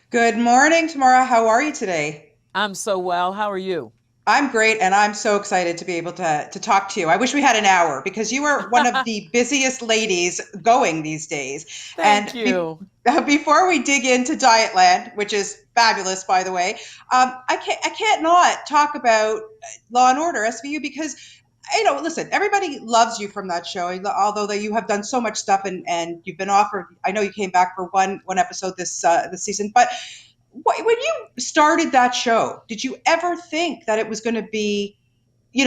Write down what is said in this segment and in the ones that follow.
Good morning, Tamara. How are you today? I'm so well. How are you? I'm great, and I'm so excited to be able to talk to you. I wish we had an hour because you are one of the busiest ladies going these days. And Thank you. before we dig into Dietland, which is fabulous, by the way, I can't not talk about Law and Order SVU because listen, everybody loves you from that show, although that you have done so much stuff and you've been offered. I know you came back for one episode this season, but when you started that show, did you ever think that it was going to be,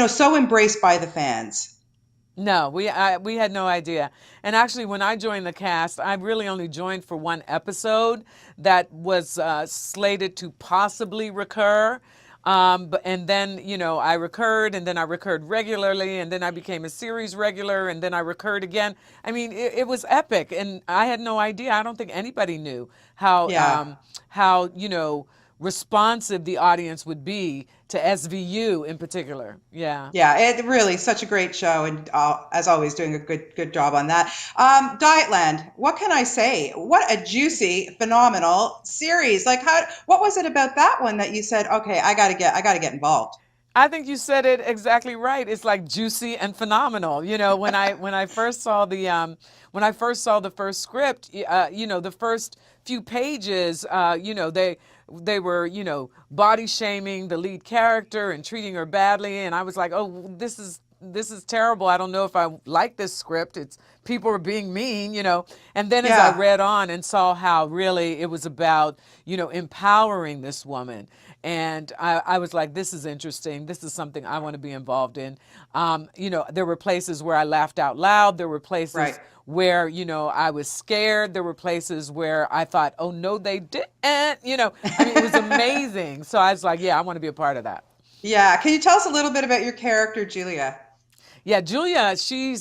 so embraced by the fans? No, we had no idea. And actually, when I joined the cast, I really only joined for one episode that was slated to possibly recur. And then I recurred, and then I recurred regularly, and then I became a series regular, and then I recurred again. I mean, it was epic, and I had no idea. I don't think anybody knew how Yeah. responsive the audience would be to SVU in particular. Yeah. Yeah, it really such a great show, and as always, doing a good job on that. Dietland, what can I say? What a juicy, phenomenal series! Like, what was it about that one that you said, okay, I got to get involved? I think you said it exactly right. It's like juicy and phenomenal. When I first saw the first script, the first few pages, they were body shaming the lead character and treating her badly, and I was like, oh, this is terrible. I don't know if I like this script. It's people are being mean. And then as I Yeah. read on and saw how really it was about, empowering this woman. And I was like, this is interesting. This is something I want to be involved in. There were places where I laughed out loud. There were Right. places where, I was scared. There were places where I thought, oh, no, they didn't. I mean, it was amazing. So I was like, yeah, I want to be a part of that. Yeah. Can you tell us a little bit about your character, Julia? Yeah, Julia, she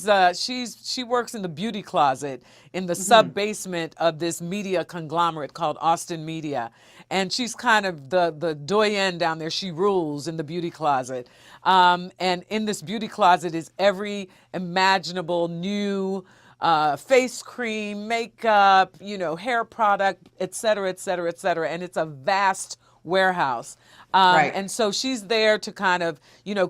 works in the beauty closet in the sub Hmm. basement of this media conglomerate called Austin Media, and she's kind of the doyenne down there. She rules in the beauty closet, and in this beauty closet is every imaginable new face cream, makeup, hair product, et cetera, et cetera, et cetera, and it's a vast warehouse. Right. And so she's there to kind of,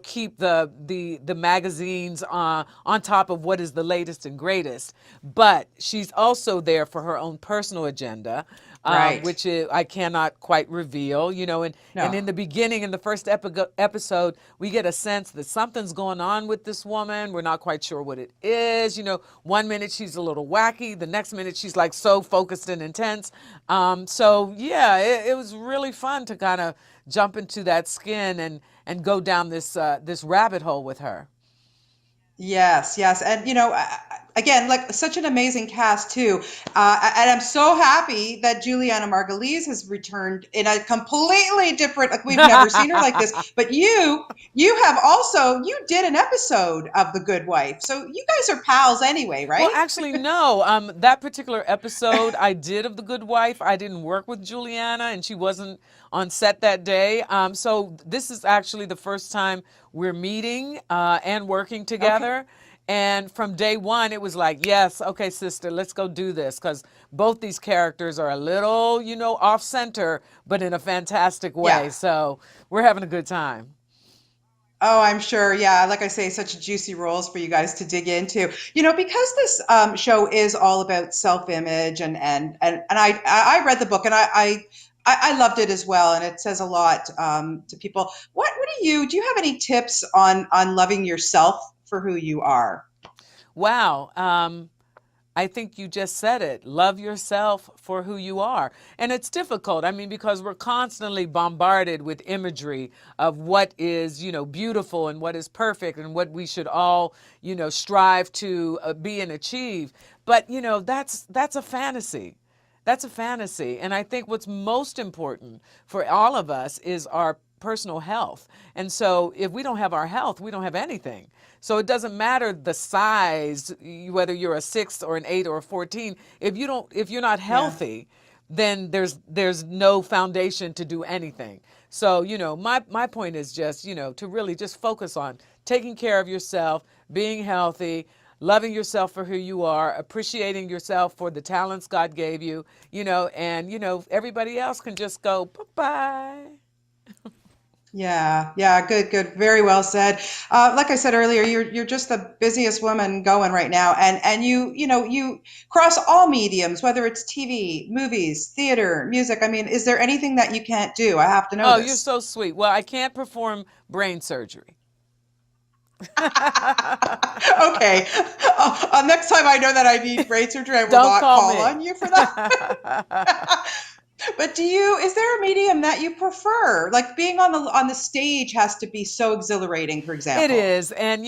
keep the magazines on top of what is the latest and greatest. But she's also there for her own personal agenda, Right. which I cannot quite reveal. And No. in the beginning, in the first episode, we get a sense that something's going on with this woman. We're not quite sure what it is. One minute she's a little wacky, the next minute she's like so focused and intense. So yeah, it was really fun to kind of jump into that skin and go down this rabbit hole with her. Yes, yes. And again, like such an amazing cast too. And I'm so happy that Juliana Margulies has returned in a completely different, like we've never seen her like this. But you have also, you did an episode of The Good Wife. So you guys are pals anyway, Well, right? actually, no. That particular episode I did of The Good Wife, I didn't work with Juliana, and she wasn't on set that day. So this is actually the first time we're meeting and working Okay. together. And from day one, it was like, yes, okay, sister, let's go do this, because both these characters are a little, off center, but in a fantastic Yeah. way. So we're having a good time. Oh, I'm sure. Yeah, like I say, such juicy roles for you guys to dig into. Because this show is all about self-image and I read the book and I loved it as well, and it says a lot to people. What do you have any tips on loving yourself for who you are? Wow. I think you just said it. Love yourself for who you are. And it's difficult. I mean, because we're constantly bombarded with imagery of what is, beautiful and what is perfect and what we should all, strive to be and achieve. But, that's a fantasy. That's a fantasy. And I think what's most important for all of us is our personal health. And so if we don't have our health, we don't have anything. So it doesn't matter the size, whether you're a 6 or an 8 or a 14. If you're not Yeah. healthy, then there's no foundation to do anything. So, my point is just, to really just focus on taking care of yourself, being healthy, loving yourself for who you are, appreciating yourself for the talents God gave you, and, everybody else can just go, bye bye. Yeah, yeah, good, good, very well said. Like I said earlier, you're just the busiest woman going right now, and you cross all mediums, whether it's TV, movies, theater, music. I mean, is there anything that you can't do? I have to know Oh, you're this. so sweet. Well, I can't perform brain surgery. Okay, next time I know that I need brain surgery, I will Don't not call call me. on you for that. But is there a medium that you prefer? Like being on the stage has to be so exhilarating, for It example. is. And,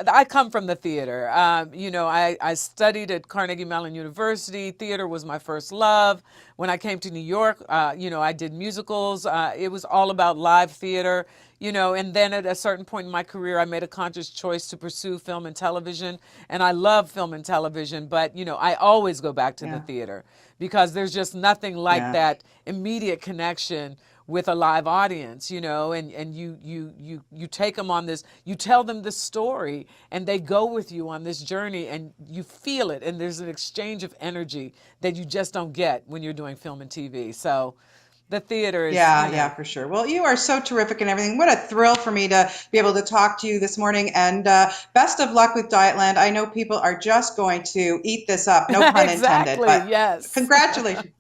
I come from the theater. I studied at Carnegie Mellon University. Theater was my first love. When I came to New York, I did musicals. It was all about live theater, and then at a certain point in my career, I made a conscious choice to pursue film and television. And I love film and television, but, I always go back to the Yeah, theater because there's just nothing like yeah. that immediate connection with a live audience, and you take them on this, you tell them this story, and they go with you on this journey, and you feel it, and there's an exchange of energy that you just don't get when you're doing film and TV. So the theater is, Yeah, yeah, for sure. Well, you are so terrific and everything. What a thrill for me to be able to talk to you this morning. And best of luck with Dietland. I know people are just going to eat this up, no pun intended. exactly, But yes. congratulations.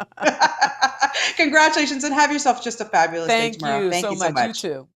Congratulations, and have yourself just a fabulous day Thank tomorrow. you Thank so you so much. You much. too.